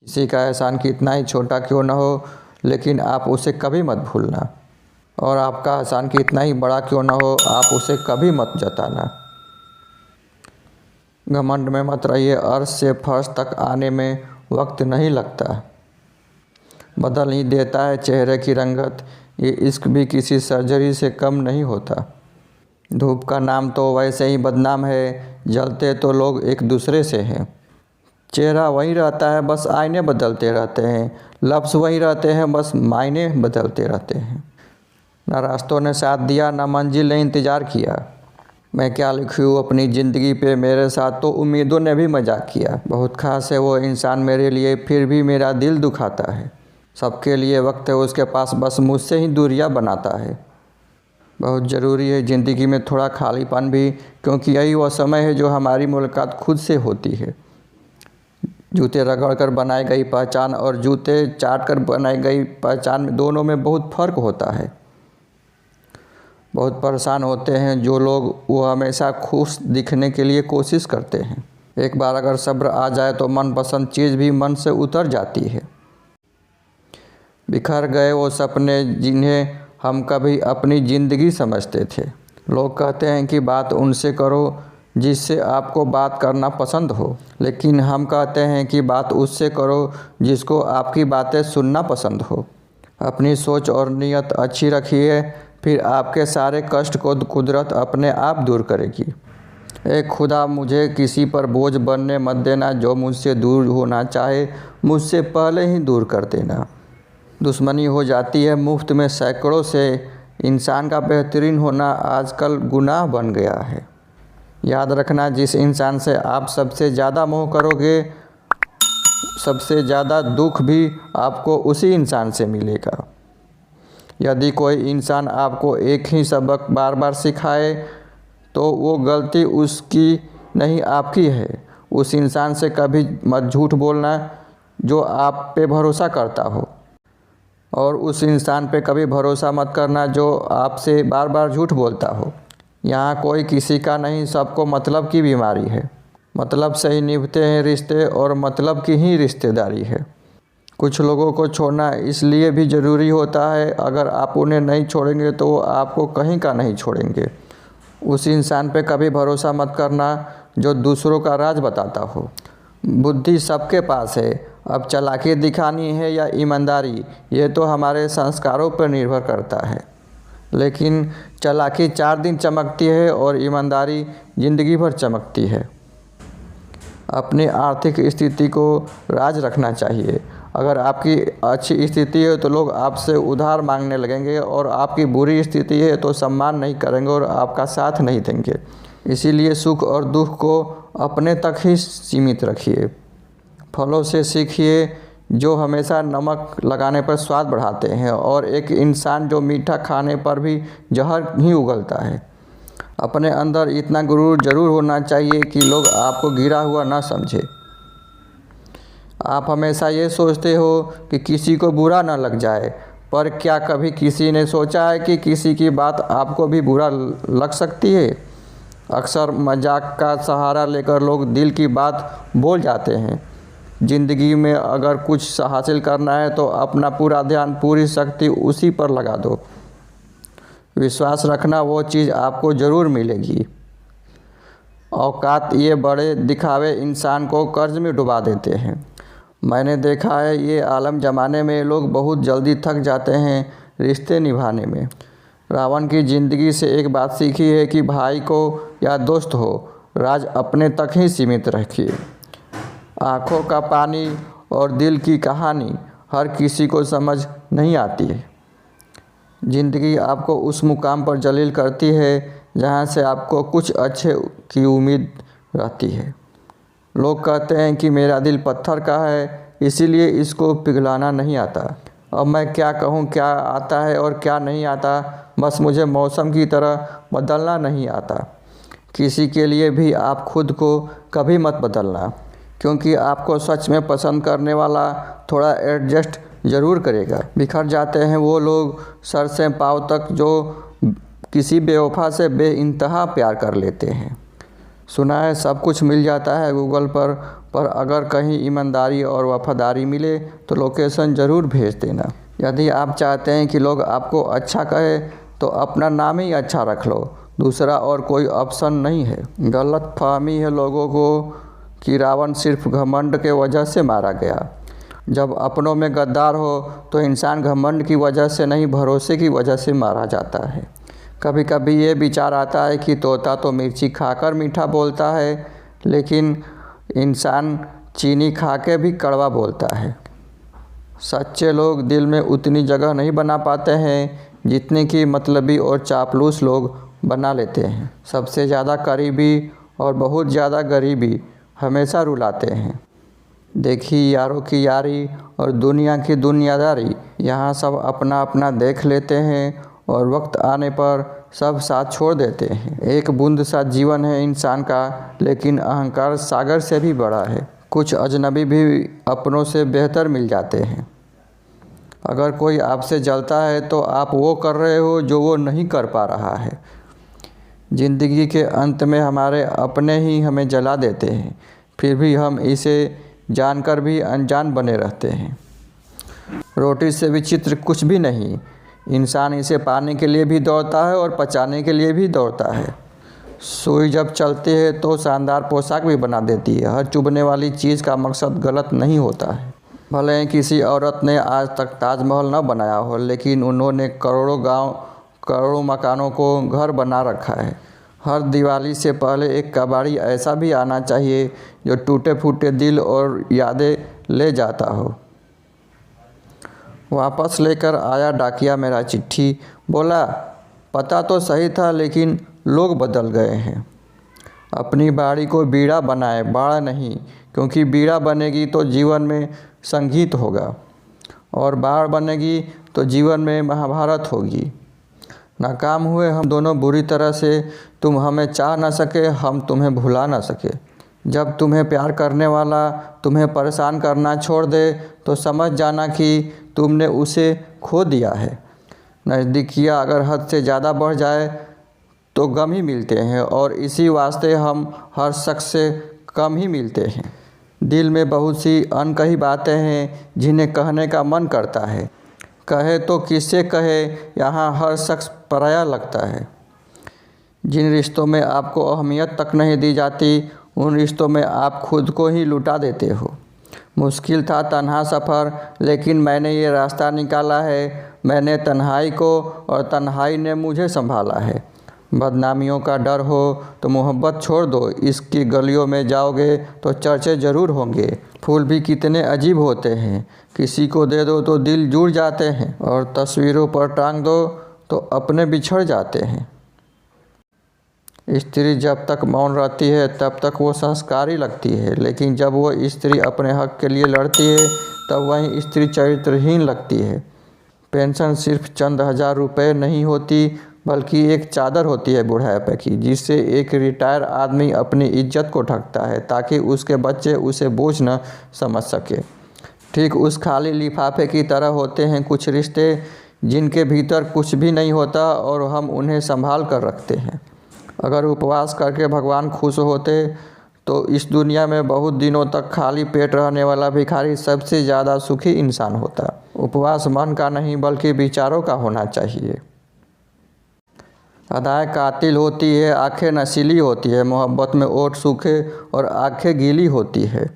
किसी का एहसान कितना ही छोटा क्यों न हो, लेकिन आप उसे कभी मत भूलना। और आपका एहसान कितना ही बड़ा क्यों न हो, आप उसे कभी मत जताना। घमंड में मत रहिए, अर्श से फर्श तक आने में वक्त नहीं लगता। बदल ही देता है चेहरे की रंगत, ये इश्क भी किसी सर्जरी से कम नहीं होता। धूप का नाम तो वैसे ही बदनाम है, जलते तो लोग एक दूसरे से हैं। चेहरा वही रहता है, बस आईने बदलते रहते हैं। लफ्ज़ वही रहते हैं, बस मायने बदलते रहते हैं। न रास्तों ने साथ दिया, न मंजिल ने इंतज़ार किया। मैं क्या लिखूँ अपनी ज़िंदगी पे, मेरे साथ तो उम्मीदों ने भी मजाक किया। बहुत ख़ास है वो इंसान मेरे लिए, फिर भी मेरा दिल दुखाता है। सबके लिए वक्त है उसके पास, बस मुझसे ही दूरियां बनाता है। बहुत ज़रूरी है ज़िंदगी में थोड़ा खालीपन भी, क्योंकि यही वह समय है जो हमारी मुलाकात खुद से होती है। जूते रगड़ कर बनाई गई पहचान और जूते चाट कर बनाई गई पहचान में, दोनों में बहुत फ़र्क होता है। बहुत परेशान होते हैं जो लोग, वो हमेशा खुश दिखने के लिए कोशिश करते हैं। एक बार अगर सब्र आ जाए तो मनपसंद चीज़ भी मन से उतर जाती है। बिखर गए वो सपने जिन्हें हम कभी अपनी ज़िंदगी समझते थे। लोग कहते हैं कि बात उनसे करो जिससे आपको बात करना पसंद हो, लेकिन हम कहते हैं कि बात उससे करो जिसको आपकी बातें सुनना पसंद हो। अपनी सोच और नीयत अच्छी रखिए, फिर आपके सारे कष्ट को कुदरत अपने आप दूर करेगी। ए खुदा, मुझे किसी पर बोझ बनने मत देना, जो मुझसे दूर होना चाहे मुझसे पहले ही दूर कर देना। दुश्मनी हो जाती है मुफ्त में सैकड़ों से, इंसान का बेहतरीन होना आजकल गुनाह बन गया है। याद रखना, जिस इंसान से आप सबसे ज़्यादा मोह करोगे, सबसे ज़्यादा दुख भी आपको उसी इंसान से मिलेगा। यदि कोई इंसान आपको एक ही सबक बार बार सिखाए तो वो गलती उसकी नहीं आपकी है। उस इंसान से कभी मत झूठ बोलना जो आप पे भरोसा करता हो, और उस इंसान पे कभी भरोसा मत करना जो आपसे बार बार झूठ बोलता हो। यहाँ कोई किसी का नहीं, सबको मतलब की बीमारी है। मतलब से ही निभते हैं रिश्ते, और मतलब की ही रिश्तेदारी है। कुछ लोगों को छोड़ना इसलिए भी ज़रूरी होता है, अगर आप उन्हें नहीं छोड़ेंगे तो वो आपको कहीं का नहीं छोड़ेंगे। उस इंसान पे कभी भरोसा मत करना जो दूसरों का राज बताता हो। बुद्धि सबके पास है, अब चालाकी दिखानी है या ईमानदारी, ये तो हमारे संस्कारों पर निर्भर करता है। लेकिन चालाकी 4 दिन चमकती है और ईमानदारी ज़िंदगी भर चमकती है। अपनी आर्थिक स्थिति को राज रखना चाहिए। अगर आपकी अच्छी स्थिति है तो लोग आपसे उधार मांगने लगेंगे, और आपकी बुरी स्थिति है तो सम्मान नहीं करेंगे और आपका साथ नहीं देंगे। इसीलिए सुख और दुख को अपने तक ही सीमित रखिए। फलों से सीखिए जो हमेशा नमक लगाने पर स्वाद बढ़ाते हैं, और एक इंसान जो मीठा खाने पर भी जहर ही उगलता है। अपने अंदर इतना गुरूर जरूर होना चाहिए कि लोग आपको गिरा हुआ ना समझे। आप हमेशा ये सोचते हो कि किसी को बुरा ना लग जाए, पर क्या कभी किसी ने सोचा है कि किसी की बात आपको भी बुरा लग सकती है? अक्सर मजाक का सहारा लेकर लोग दिल की बात बोल जाते हैं। ज़िंदगी में अगर कुछ हासिल करना है तो अपना पूरा ध्यान, पूरी शक्ति उसी पर लगा दो। विश्वास रखना, वो चीज़ आपको ज़रूर मिलेगी। औकात ये बड़े दिखावे इंसान को कर्ज में डुबा देते हैं। मैंने देखा है ये आलम ज़माने में लोग बहुत जल्दी थक जाते हैं रिश्ते निभाने में। रावण की ज़िंदगी से एक बात सीखी है कि भाई को या दोस्त हो, राज अपने तक ही सीमित रखिए। आँखों का पानी और दिल की कहानी हर किसी को समझ नहीं आती है। ज़िंदगी आपको उस मुकाम पर जलील करती है जहाँ से आपको कुछ अच्छे की उम्मीद रहती है। लोग कहते हैं कि मेरा दिल पत्थर का है, इसीलिए इसको पिघलाना नहीं आता। अब मैं क्या कहूँ, क्या आता है और क्या नहीं आता, बस मुझे मौसम की तरह बदलना नहीं आता। किसी के लिए भी आप खुद को कभी मत बदलना, क्योंकि आपको सच में पसंद करने वाला थोड़ा एडजस्ट ज़रूर करेगा। बिखर जाते हैं वो लोग सर से पाँव तक जो किसी बेवफा से बेइंतहा प्यार कर लेते हैं। सुना है सब कुछ मिल जाता है गूगल पर पर अगर कहीं ईमानदारी और वफादारी मिले तो लोकेशन ज़रूर भेज देना। यदि आप चाहते हैं कि लोग आपको अच्छा कहे तो अपना नाम ही अच्छा रख लो, दूसरा और कोई ऑप्शन नहीं है। गलतफहमी है लोगों को कि रावण सिर्फ घमंड के वजह से मारा गया। जब अपनों में गद्दार हो तो इंसान घमंड की वजह से नहीं, भरोसे की वजह से मारा जाता है। कभी कभी ये विचार आता है कि तोता तो मिर्ची खाकर मीठा बोलता है, लेकिन इंसान चीनी खा के भी कड़वा बोलता है। सच्चे लोग दिल में उतनी जगह नहीं बना पाते हैं जितनी कि मतलबी और चापलूस लोग बना लेते हैं। सबसे ज़्यादा करीबी और बहुत ज़्यादा गरीबी हमेशा रुलाते हैं। देखी यारों की यारी और दुनिया की दुनियादारी, यहाँ सब अपना अपना देख लेते हैं और वक्त आने पर सब साथ छोड़ देते हैं। एक बूंद सा जीवन है इंसान का, लेकिन अहंकार सागर से भी बड़ा है। कुछ अजनबी भी अपनों से बेहतर मिल जाते हैं। अगर कोई आपसे जलता है तो आप वो कर रहे हो जो वो नहीं कर पा रहा है। ज़िंदगी के अंत में हमारे अपने ही हमें जला देते हैं, फिर भी हम इसे जानकर भी अनजान बने रहते हैं। रोटी से विचित्र कुछ भी नहीं, इंसान इसे पाने के लिए भी दौड़ता है और पचाने के लिए भी दौड़ता है। सुई जब चलती है तो शानदार पोशाक भी बना देती है। हर चुभने वाली चीज़ का मकसद गलत नहीं होता है। भले ही किसी औरत ने आज तक ताजमहल न बनाया हो, लेकिन उन्होंने करोड़ों गांव, करोड़ों मकानों को घर बना रखा है। हर दिवाली से पहले एक कबाड़ी ऐसा भी आना चाहिए जो टूटे फूटे दिल और यादें ले जाता हो। वापस लेकर आया डाकिया मेरा चिट्ठी, बोला पता तो सही था लेकिन लोग बदल गए हैं। अपनी बाड़ी को बीड़ा बनाए, बाड़ा नहीं, क्योंकि बीड़ा बनेगी तो जीवन में संगीत होगा और बाढ़ बनेगी तो जीवन में महाभारत होगी। नाकाम हुए हम दोनों बुरी तरह से, तुम हमें चाह न सके, हम तुम्हें भुला न सके। जब तुम्हें प्यार करने वाला तुम्हें परेशान करना छोड़ दे तो समझ जाना कि तुमने उसे खो दिया है। नज़दीकियाँ अगर हद से ज़्यादा बढ़ जाए तो गम ही मिलते हैं, और इसी वास्ते हम हर शख्स से कम ही मिलते हैं। दिल में बहुत सी अनकही बातें हैं जिन्हें कहने का मन करता है, कहे तो किससे कहे, यहाँ हर शख्स पराया लगता है। जिन रिश्तों में आपको अहमियत तक नहीं दी जाती, उन रिश्तों में आप खुद को ही लुटा देते हो। मुश्किल था तन्हा सफ़र, लेकिन मैंने ये रास्ता निकाला है। मैंने तन्हाई को और तन्हाई ने मुझे संभाला है। बदनामियों का डर हो तो मोहब्बत छोड़ दो, इसकी गलियों में जाओगे तो चर्चे ज़रूर होंगे। फूल भी कितने अजीब होते हैं, किसी को दे दो तो दिल जुड़ जाते हैं, और तस्वीरों पर टांग दो तो अपने बिछड़ जाते हैं। स्त्री जब तक मौन रहती है तब तक वो संस्कारी लगती है, लेकिन जब वो स्त्री अपने हक के लिए लड़ती है तब वही स्त्री चरित्रहीन लगती है। पेंशन सिर्फ चंद हजार रुपए नहीं होती, बल्कि एक चादर होती है बुढ़ापे की, जिससे एक रिटायर आदमी अपनी इज्जत को ढकता है ताकि उसके बच्चे उसे बोझ न समझ सके। ठीक उस खाली लिफाफे की तरह होते हैं कुछ रिश्ते जिनके भीतर कुछ भी नहीं होता और हम उन्हें संभाल कर रखते हैं। अगर उपवास करके भगवान खुश होते तो इस दुनिया में बहुत दिनों तक खाली पेट रहने वाला भिखारी सबसे ज़्यादा सुखी इंसान होता। उपवास मन का नहीं बल्कि विचारों का होना चाहिए। अदाएं कातिल होती है, आंखें नशीली होती है, मोहब्बत में ओठ सूखे और आंखें गीली होती है।